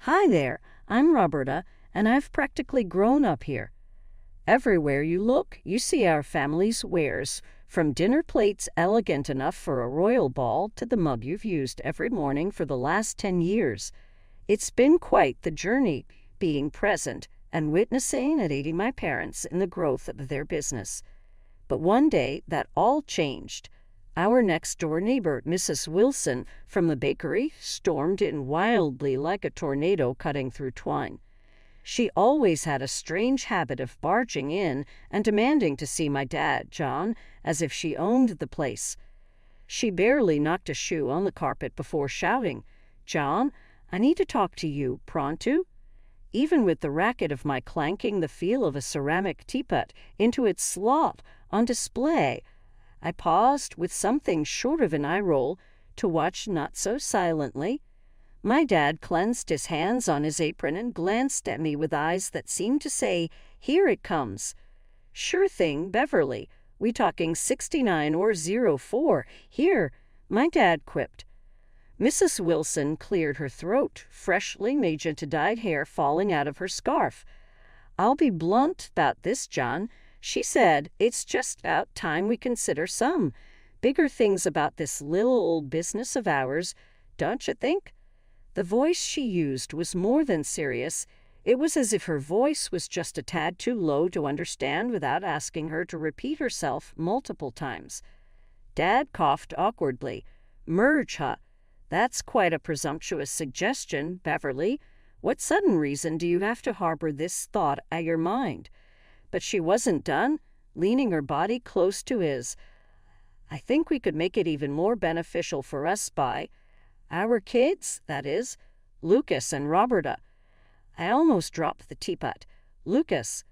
Hi there, I'm Roberta, and I've practically grown up here. Everywhere you look, you see our family's wares, from dinner plates elegant enough for a royal ball to the mug you've used every morning for the last 10 years. It's been quite the journey, being present and witnessing and aiding my parents in the growth of their business. But one day, that all changed. Our next-door neighbor, Mrs. Wilson, from the bakery, stormed in wildly like a tornado cutting through twine. She always had a strange habit of barging in and demanding to see my dad, John, as if she owned the place. She barely knocked a shoe on the carpet before shouting, "John, I need to talk to you, pronto?" Even with the racket of my clanking the feel of a ceramic teapot into its slot on display, I paused with something short of an eye roll to watch not so silently. My dad cleansed his hands on his apron and glanced at me with eyes that seemed to say, "Here it comes." "Sure thing, Beverly. We talking 69 or 04? Here," my dad quipped. Mrs. Wilson cleared her throat, freshly magenta-dyed hair falling out of her scarf. "I'll be blunt about this, John," she said. "It's just about time we consider some bigger things about this little old business of ours, don't you think?" The voice she used was more than serious. It was as if her voice was just a tad too low to understand without asking her to repeat herself multiple times. Dad coughed awkwardly. "Merge, huh? That's quite a presumptuous suggestion, Beverly. What sudden reason do you have to harbor this thought at your mind?" But she wasn't done, leaning her body close to his. "I think we could make it even more beneficial for us by our kids, that is, Lucas and Roberta." I almost dropped the teapot. Lucas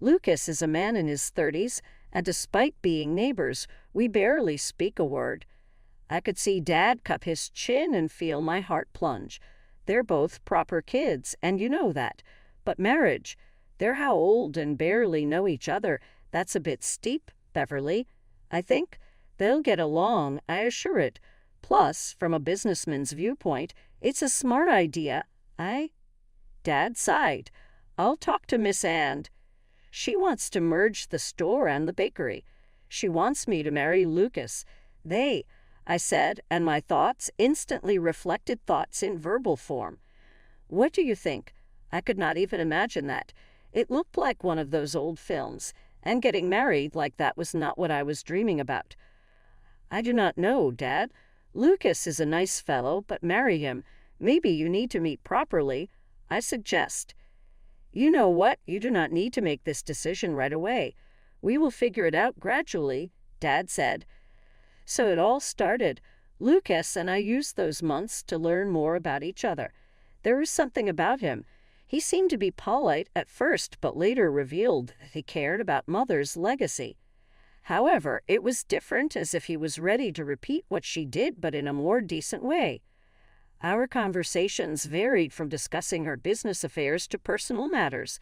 is a man in his 30s, and despite being neighbors, we barely speak a word. I could see Dad cup his chin and feel my heart plunge. They're both proper kids, and you know that. But marriage, they're how old and barely know each other. That's a bit steep, Beverly. I think they'll get along, I assure it. Plus, from a businessman's viewpoint, it's a smart idea. Dad sighed. "I'll talk to Miss Ann. She wants to merge the store and the bakery. She wants me to marry Lucas. I said, and my thoughts instantly reflected thoughts in verbal form. What do you think? I could not even imagine that. It looked like one of those old films, and getting married like that was not what I was dreaming about. "I do not know, Dad. Lucas is a nice fellow, but marry him. Maybe you need to meet properly, I suggest." "You know what? You do not need to make this decision right away. We will figure it out gradually," Dad said. So it all started. Lucas and I used those months to learn more about each other. There was something about him. He seemed to be polite at first, but later revealed that he cared about Mother's legacy. However, it was different, as if he was ready to repeat what she did, but in a more decent way. Our conversations varied from discussing her business affairs to personal matters.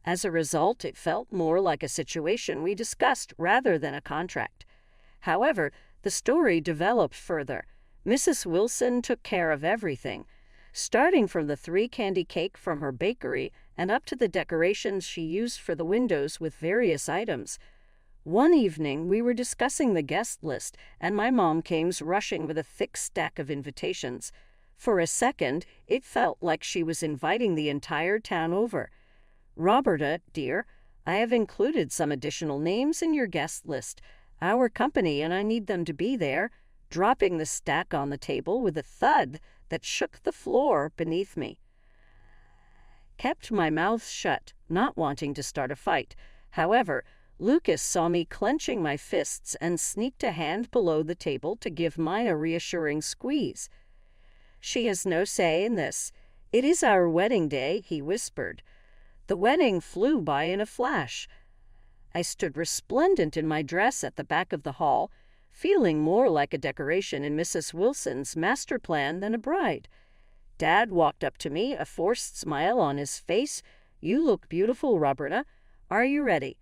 As a result, it felt more like a situation we discussed rather than a contract. However, the story developed further. Mrs. Wilson took care of everything, starting from the 3-candy cake from her bakery and up to the decorations she used for the windows with various items. One evening, we were discussing the guest list, and my mom came rushing with a thick stack of invitations. For a second, it felt like she was inviting the entire town over. "Roberta, dear, I have included some additional names in your guest list. Our company and I need them to be there," dropping the stack on the table with a thud that shook the floor beneath me. Kept my mouth shut, not wanting to start a fight. However, Lucas saw me clenching my fists and sneaked a hand below the table to give mine a reassuring squeeze. "She has no say in this. It is our wedding day," he whispered. The wedding flew by in a flash. I stood resplendent in my dress at the back of the hall, feeling more like a decoration in Mrs. Wilson's master plan than a bride. Dad walked up to me, a forced smile on his face. "You look beautiful, Roberta. Are you ready?"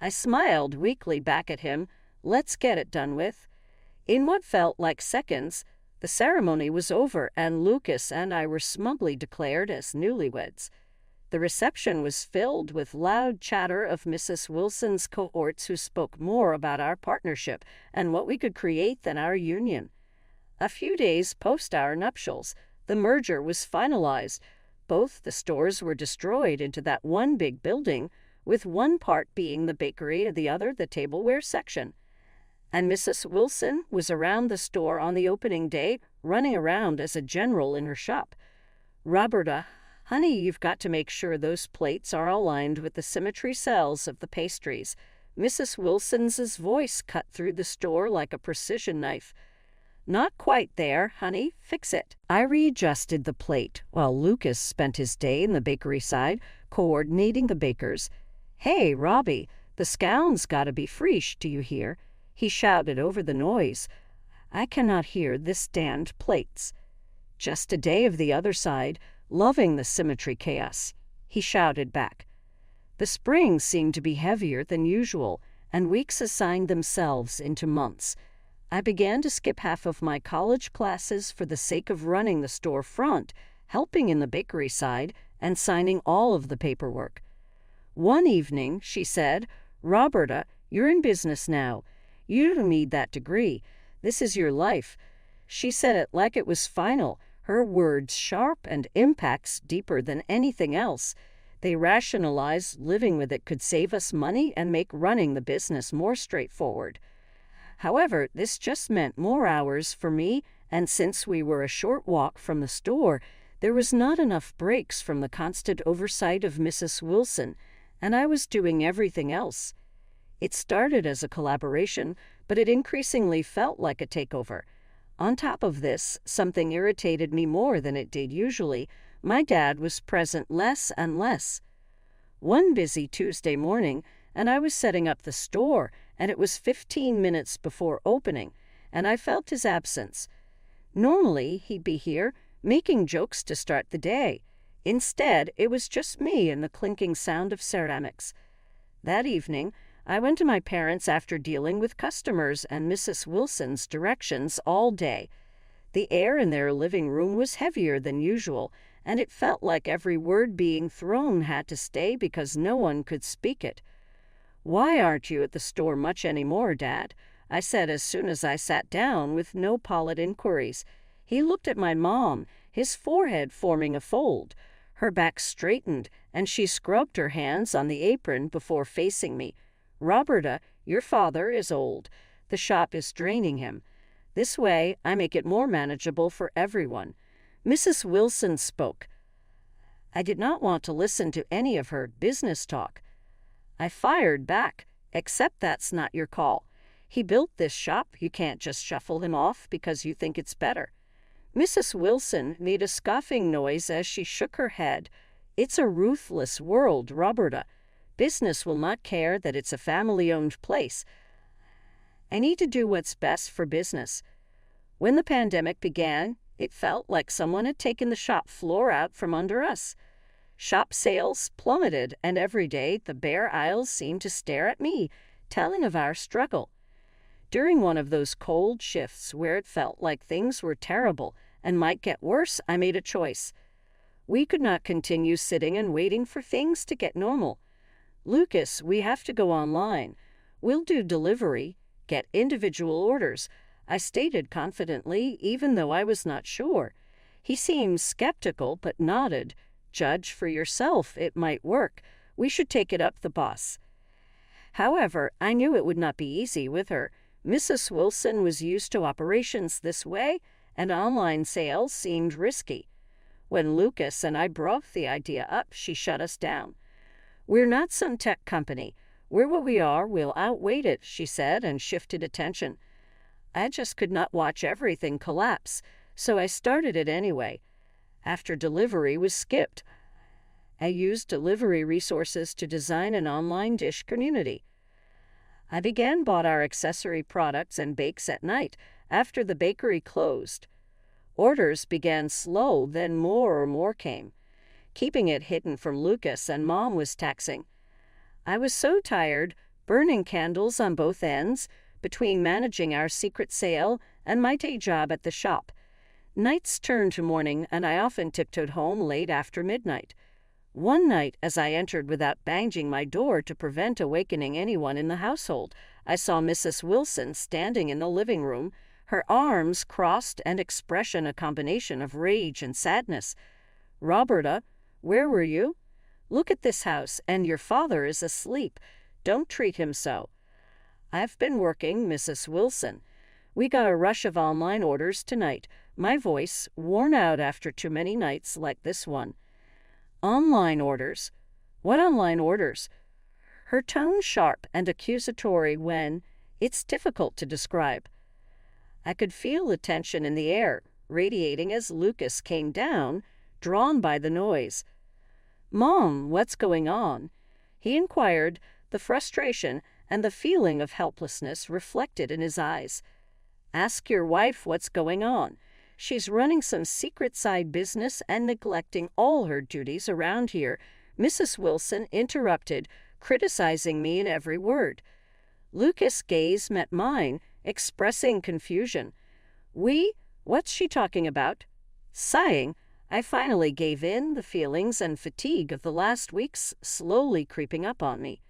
I smiled weakly back at him. Let's get it done with. In what felt like seconds, The ceremony was over, and Lucas and I were smugly declared as newlyweds. The reception was filled with loud chatter of Mrs. Wilson's cohorts who spoke more about our partnership and what we could create than our union. A few days post our nuptials, the merger was finalized. Both the stores were destroyed into that one big building, with one part being the bakery and the other the tableware section. And Mrs. Wilson was around the store on the opening day, running around as a general in her shop. "Roberta, honey, you've got to make sure those plates are aligned with the symmetry cells of the pastries." Mrs. Wilson's voice cut through the store like a precision knife. "Not quite there, honey. Fix it." I readjusted the plate, while Lucas spent his day in the bakery side, coordinating the bakers. "Hey, Robbie, the scone's gotta be fresh, do you hear?" he shouted over the noise. "I cannot hear this damned plates." "Just a day of the other side, loving the symmetry chaos," he shouted back. The springs seemed to be heavier than usual, and weeks assigned themselves into months. I began to skip half of my college classes for the sake of running the store front, helping in the bakery side, and signing all of the paperwork. One evening, she said, "Roberta, you're in business now. You don't need that degree. This is your life." She said it like it was final, her words sharp and impacts deeper than anything else. They rationalized living with it could save us money and make running the business more straightforward. However, this just meant more hours for me, and since we were a short walk from the store, there was not enough breaks from the constant oversight of Mrs. Wilson, and I was doing everything else. It started as a collaboration, but it increasingly felt like a takeover. On top of this, something irritated me more than it did usually. My dad was present less and less. One busy Tuesday morning, and I was setting up the store, and it was 15 minutes before opening, and I felt his absence. Normally, he'd be here, making jokes to start the day. Instead, it was just me and the clinking sound of ceramics. That evening, I went to my parents after dealing with customers and Mrs. Wilson's directions all day. The air in their living room was heavier than usual, and it felt like every word being thrown had to stay because no one could speak it. "Why aren't you at the store much anymore, Dad?" I said as soon as I sat down with no polite inquiries. He looked at my mom, his forehead forming a fold. Her back straightened, and she scrubbed her hands on the apron before facing me. "Roberta, your father is old. The shop is draining him. This way, I make it more manageable for everyone." Mrs. Wilson spoke. I did not want to listen to any of her business talk. I fired back, "Except that's not your call. He built this shop. You can't just shuffle him off because you think it's better." Mrs. Wilson made a scoffing noise as she shook her head. "It's a ruthless world, Roberta. Business will not care that it's a family-owned place. I need to do what's best for business." When the pandemic began, it felt like someone had taken the shop floor out from under us. Shop sales plummeted, and every day the bare aisles seemed to stare at me, telling of our struggle. During one of those cold shifts where it felt like things were terrible and might get worse, I made a choice. We could not continue sitting and waiting for things to get normal. "Lucas, we have to go online. We'll do delivery, get individual orders," I stated confidently, even though I was not sure. He seemed skeptical but nodded. "Judge for yourself, it might work. We should take it up the boss." However, I knew it would not be easy with her. Mrs. Wilson was used to operations this way, and online sales seemed risky. When Lucas and I brought the idea up, she shut us down. "We're not some tech company. We're what we are, we'll outwait it," she said, and shifted attention. I just could not watch everything collapse, so I started it anyway. After delivery was skipped, I used delivery resources to design an online dish community. I bought our accessory products and bakes at night after the bakery closed. Orders began slow, then more came. Keeping it hidden from Lucas and Mom was taxing. I was so tired, burning candles on both ends, between managing our secret sale and my day job at the shop. Nights turned to morning, and I often tiptoed home late after midnight. One night, as I entered without banging my door to prevent awakening anyone in the household, I saw Mrs. Wilson standing in the living room, her arms crossed and expression a combination of rage and sadness. "Roberta, where were you? Look at this house, and your father is asleep. Don't treat him so." "I've been working, Mrs. Wilson. We got a rush of online orders tonight," my voice worn out after too many nights like this one. "Online orders? What online orders?" Her tone sharp and accusatory when it's difficult to describe. I could feel the tension in the air, radiating as Lucas came down, drawn by the noise. "Mom, what's going on?" he inquired, the frustration and the feeling of helplessness reflected in his eyes. "Ask your wife what's going on. She's running some secret side business and neglecting all her duties around here," Mrs. Wilson interrupted, criticizing me in every word. Lucas' gaze met mine, expressing confusion. What's she talking about?" Sighing, I finally gave in, the feelings and fatigue of the last weeks slowly creeping up on me.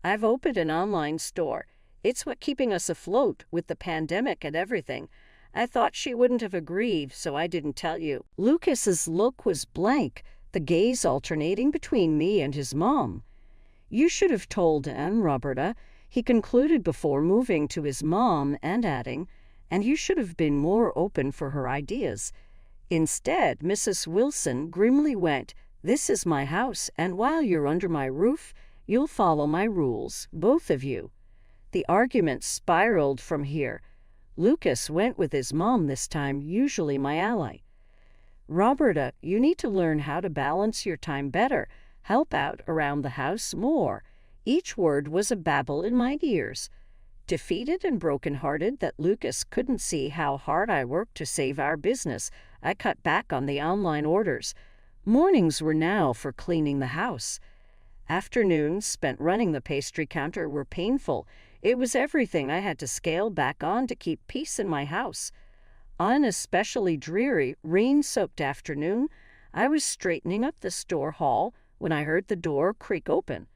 "I've opened an online store. It's what keeping us afloat with the pandemic and everything. I thought she wouldn't have agreed, so I didn't tell you." Lucas's look was blank, the gaze alternating between me and his mom. "You should have told Anne, Roberta," he concluded before moving to his mom and adding, "and you should have been more open for her ideas." Instead, Mrs. Wilson grimly went, "This is my house, and while you're under my roof, you'll follow my rules, both of you." The argument spiraled from here. Lucas went with his mom this time, usually my ally. "Roberta, you need to learn how to balance your time better, help out around the house more." Each word was a babble in my ears. Defeated and broken-hearted that Lucas couldn't see how hard I worked to save our business, I cut back on the online orders. Mornings were now for cleaning the house. Afternoons spent running the pastry counter were painful. It was everything I had to scale back on to keep peace in my house. On an especially dreary, rain-soaked afternoon, I was straightening up the store hall when I heard the door creak open.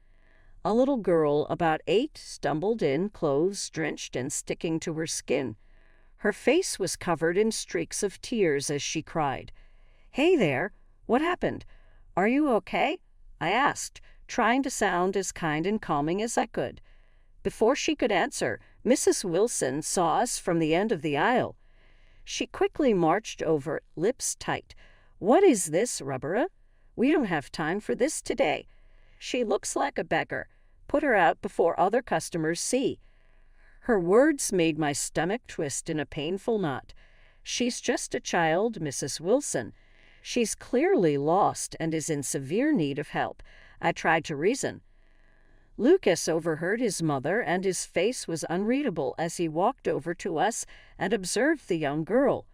A little girl about 8 stumbled in, clothes drenched and sticking to her skin. Her face was covered in streaks of tears as she cried. "Hey there, what happened? Are you okay?" I asked, trying to sound as kind and calming as I could. Before she could answer, Mrs. Wilson saw us from the end of the aisle. She quickly marched over, lips tight. "What is this, Roberta? We don't have time for this today. She looks like a beggar. Put her out before other customers see." Her words made my stomach twist in a painful knot. "She's just a child, Mrs. Wilson. She's clearly lost and is in severe need of help," I tried to reason. Lucas overheard his mother, and his face was unreadable as he walked over to us and observed the young girl.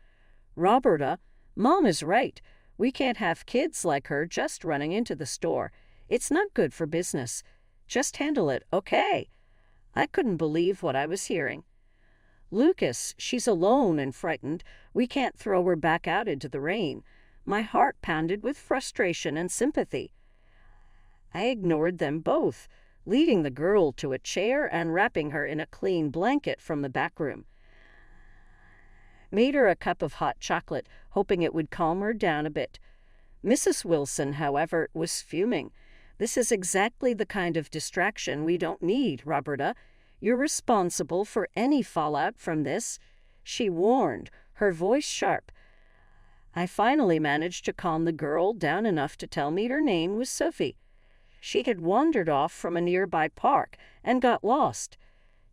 "Roberta, Mom is right. We can't have kids like her just running into the store. It's not good for business. Just handle it, okay?" I couldn't believe what I was hearing. "Lucas, she's alone and frightened. We can't throw her back out into the rain." My heart pounded with frustration and sympathy. I ignored them both, leading the girl to a chair and wrapping her in a clean blanket from the back room. Made her a cup of hot chocolate, hoping it would calm her down a bit. Mrs. Wilson, however, was fuming. "This is exactly the kind of distraction we don't need, Roberta. You're responsible for any fallout from this," she warned, her voice sharp. I finally managed to calm the girl down enough to tell me her name was Sophie. She had wandered off from a nearby park and got lost.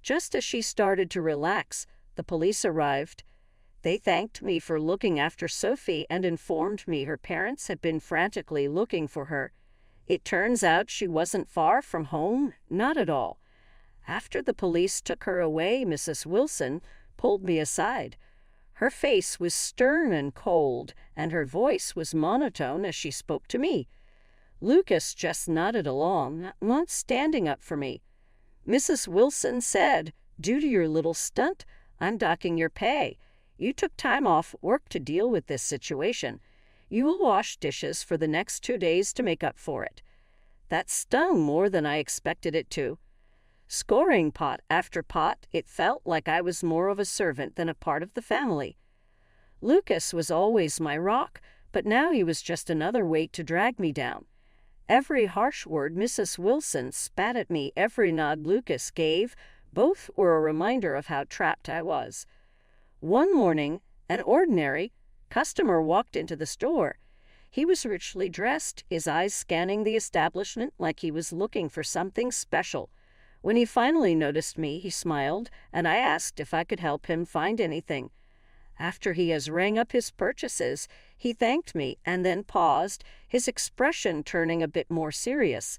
Just as she started to relax, the police arrived. They thanked me for looking after Sophie and informed me her parents had been frantically looking for her. It turns out she wasn't far from home, not at all. After the police took her away, Mrs. Wilson pulled me aside. Her face was stern and cold, and her voice was monotone as she spoke to me. Lucas just nodded along, not standing up for me. Mrs. Wilson said, "Due to your little stunt, I'm docking your pay. You took time off work to deal with this situation. You will wash dishes for the next 2 days to make up for it." That stung more than I expected it to. Scoring pot after pot, it felt like I was more of a servant than a part of the family. Lucas was always my rock, but now he was just another weight to drag me down. Every harsh word Mrs. Wilson spat at me, every nod Lucas gave, both were a reminder of how trapped I was. One morning, an ordinary customer walked into the store. He was richly dressed, his eyes scanning the establishment like he was looking for something special. When he finally noticed me, he smiled, and I asked if I could help him find anything. After he has rang up his purchases, he thanked me and then paused, his expression turning a bit more serious.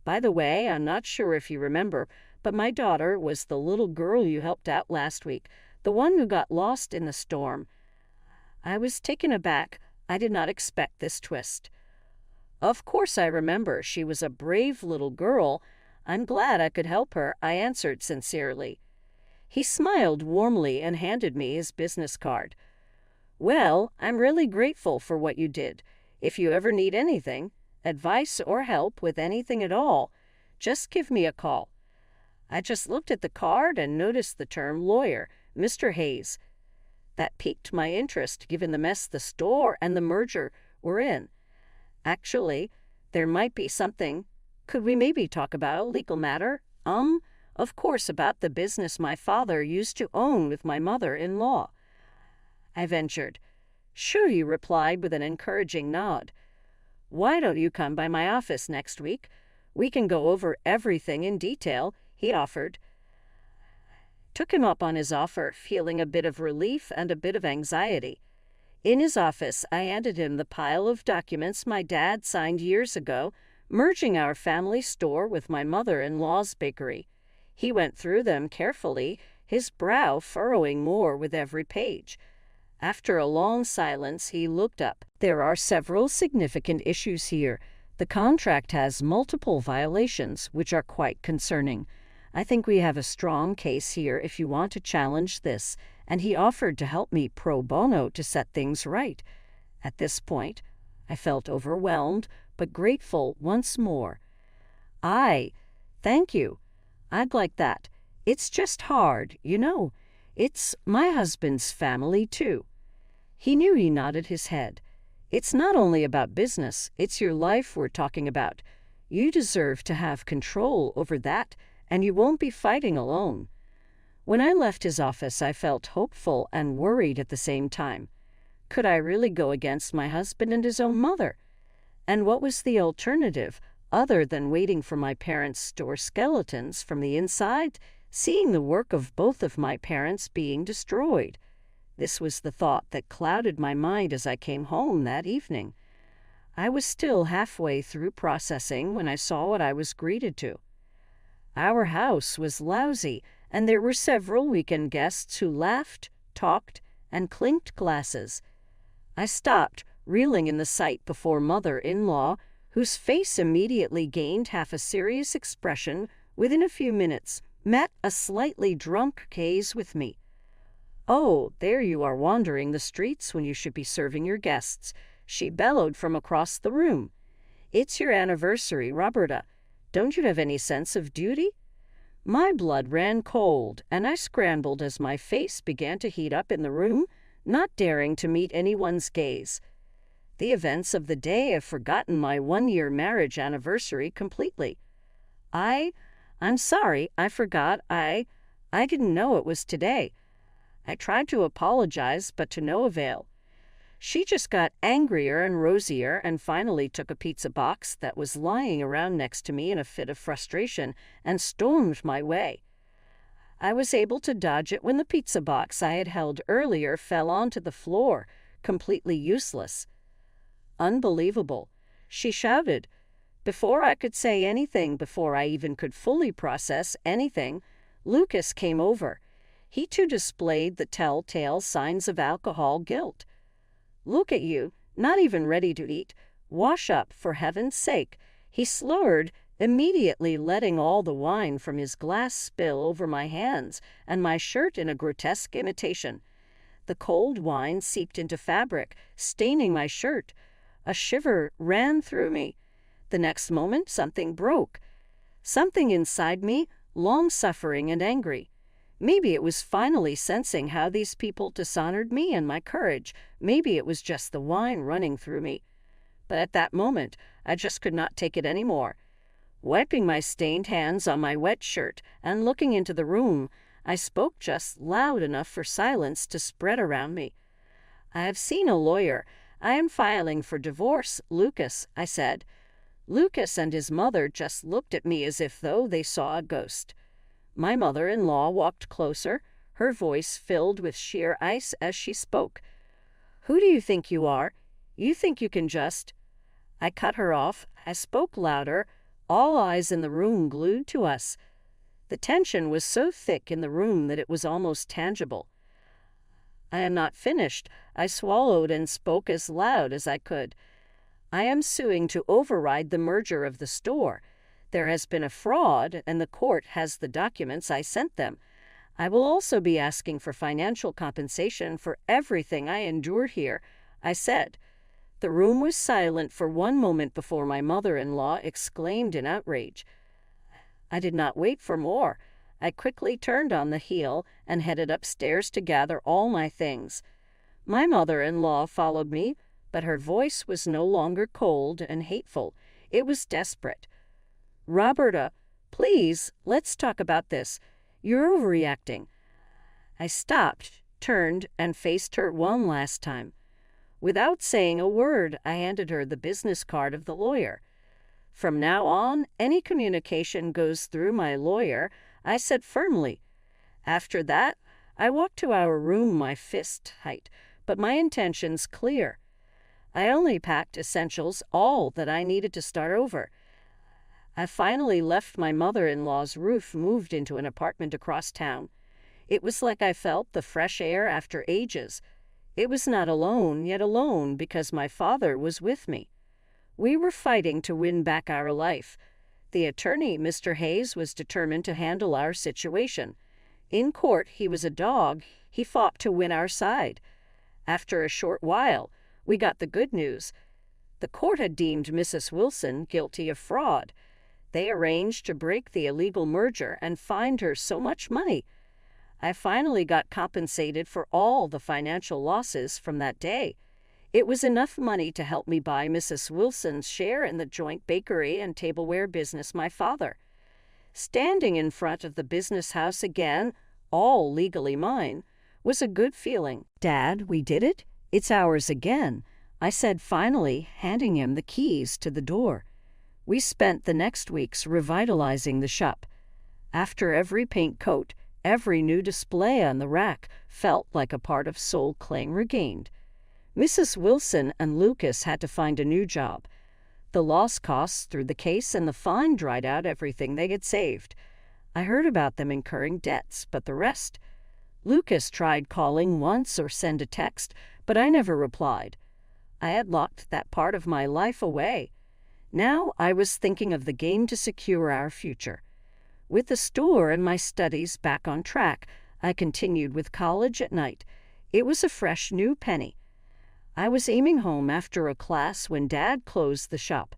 "By the way, I'm not sure if you remember, but my daughter was the little girl you helped out last week, the one who got lost in the storm." I was taken aback. I did not expect this twist. "Of course I remember. She was a brave little girl. I'm glad I could help her," I answered sincerely. He smiled warmly and handed me his business card. "Well, I'm really grateful for what you did. If you ever need anything, advice or help with anything at all, just give me a call." I just looked at the card and noticed the term lawyer, Mr. Hayes. That piqued my interest, given the mess the store and the merger were in. Actually, there might be something. Could we maybe talk about a legal matter? Of course, about the business my father used to own with my mother-in-law. I ventured. "Sure," he replied with an encouraging nod. "Why don't you come by my office next week? We can go over everything in detail," he offered. Took him up on his offer, feeling a bit of relief and a bit of anxiety. In his office, I handed him the pile of documents my dad signed years ago, merging our family store with my mother-in-law's bakery. He went through them carefully, his brow furrowing more with every page. After a long silence, he looked up. "There are several significant issues here. The contract has multiple violations, which are quite concerning. I think we have a strong case here if you want to challenge this," and he offered to help me pro bono to set things right. At this point, I felt overwhelmed, but grateful once more. Thank you. I'd like that. It's just hard, you know. It's my husband's family, too." He knew. He nodded his head. "It's not only about business, it's your life we're talking about. You deserve to have control over that, and you won't be fighting alone." When I left his office, I felt hopeful and worried at the same time. Could I really go against my husband and his own mother? And what was the alternative, other than waiting for my parents' store skeletons from the inside, seeing the work of both of my parents being destroyed? This was the thought that clouded my mind as I came home that evening. I was still halfway through processing when I saw what I was greeted to. Our house was lousy, and there were several weekend guests who laughed, talked, and clinked glasses. I stopped, reeling in the sight before mother-in-law, whose face immediately gained half a serious expression. Within a few minutes, met a slightly drunk gaze with me. "Oh, there you are wandering the streets when you should be serving your guests," she bellowed from across the room. "It's your anniversary, Roberta. Don't you have any sense of duty?" My blood ran cold, and I scrambled as my face began to heat up in the room, not daring to meet anyone's gaze. The events of the day have forgotten my 1-year marriage anniversary completely. I'm sorry, I forgot. I didn't know it was today. I tried to apologize, but to no avail. She just got angrier and rosier and finally took a pizza box that was lying around next to me in a fit of frustration and stormed my way. I was able to dodge it when the pizza box I had held earlier fell onto the floor, completely useless. "Unbelievable," she shouted. Before I could say anything, before I even could fully process anything, Lucas came over. He too displayed the telltale signs of alcohol guilt. "Look at you, not even ready to eat. Wash up, for heaven's sake," he slurred, immediately letting all the wine from his glass spill over my hands and my shirt in a grotesque imitation. The cold wine seeped into fabric, staining my shirt. A shiver ran through me. The next moment, something broke. Something inside me, long-suffering and angry. Maybe it was finally sensing how these people dishonored me and my courage. Maybe it was just the wine running through me. But at that moment, I just could not take it anymore. Wiping my stained hands on my wet shirt and looking into the room, I spoke just loud enough for silence to spread around me. "I have seen a lawyer. I am filing for divorce, Lucas," I said. Lucas and his mother just looked at me as if though they saw a ghost. My mother-in-law walked closer, her voice filled with sheer ice as she spoke. "Who do you think you are? You think you can just—" I cut her off. I spoke louder, all eyes in the room glued to us. The tension was so thick in the room that it was almost tangible. "I am not finished." I swallowed and spoke as loud as I could. "I am suing to override the merger of the store. There has been a fraud, and the court has the documents I sent them. I will also be asking for financial compensation for everything I endured here," I said. The room was silent for one moment before my mother-in-law exclaimed in outrage. I did not wait for more. I quickly turned on the heel and headed upstairs to gather all my things. My mother-in-law followed me, but her voice was no longer cold and hateful. It was desperate. "Roberta, please, let's talk about this. You're overreacting." I stopped, turned, and faced her one last time. Without saying a word, I handed her the business card of the lawyer. "From now on, any communication goes through my lawyer," I said firmly. After that, I walked to our room, my fist tight, but my intentions clear. I only packed essentials, all that I needed to start over. I finally left my mother-in-law's roof, moved into an apartment across town. It was like I felt the fresh air after ages. It was not alone, yet alone, because my father was with me. We were fighting to win back our life. The attorney, Mr. Hayes, was determined to handle our situation. In court, he was a dog. He fought to win our side. After a short while, we got the good news. The court had deemed Mrs. Wilson guilty of fraud. They arranged to break the illegal merger and fined her so much money. I finally got compensated for all the financial losses from that day. It was enough money to help me buy Mrs. Wilson's share in the joint bakery and tableware business my father. Standing in front of the business house again, all legally mine, was a good feeling. "Dad, we did it. It's ours again," I said finally, handing him the keys to the door. We spent the next weeks revitalizing the shop. After every paint coat, every new display on the rack felt like a part of soul claim regained. Mrs. Wilson and Lucas had to find a new job. The loss costs through the case and the fine dried out everything they had saved. I heard about them incurring debts, but the rest— Lucas tried calling once or send a text, but I never replied. I had locked that part of my life away. Now I was thinking of the game to secure our future. With the store and my studies back on track, I continued with college at night. It was a fresh new penny. I was aiming home after a class when Dad closed the shop.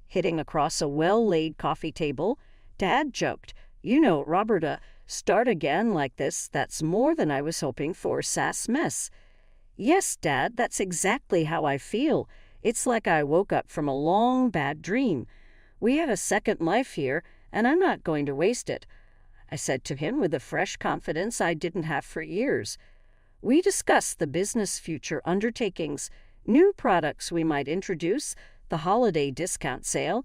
Hitting across a well-laid coffee table, Dad joked, "You know, Roberta, start again like this, that's more than I was hoping for, sass mess." "Yes, Dad, that's exactly how I feel. It's like I woke up from a long, bad dream. We have a second life here, and I'm not going to waste it," I said to him with a fresh confidence I didn't have for years. We discussed the business future undertakings, new products we might introduce, the holiday discount sale,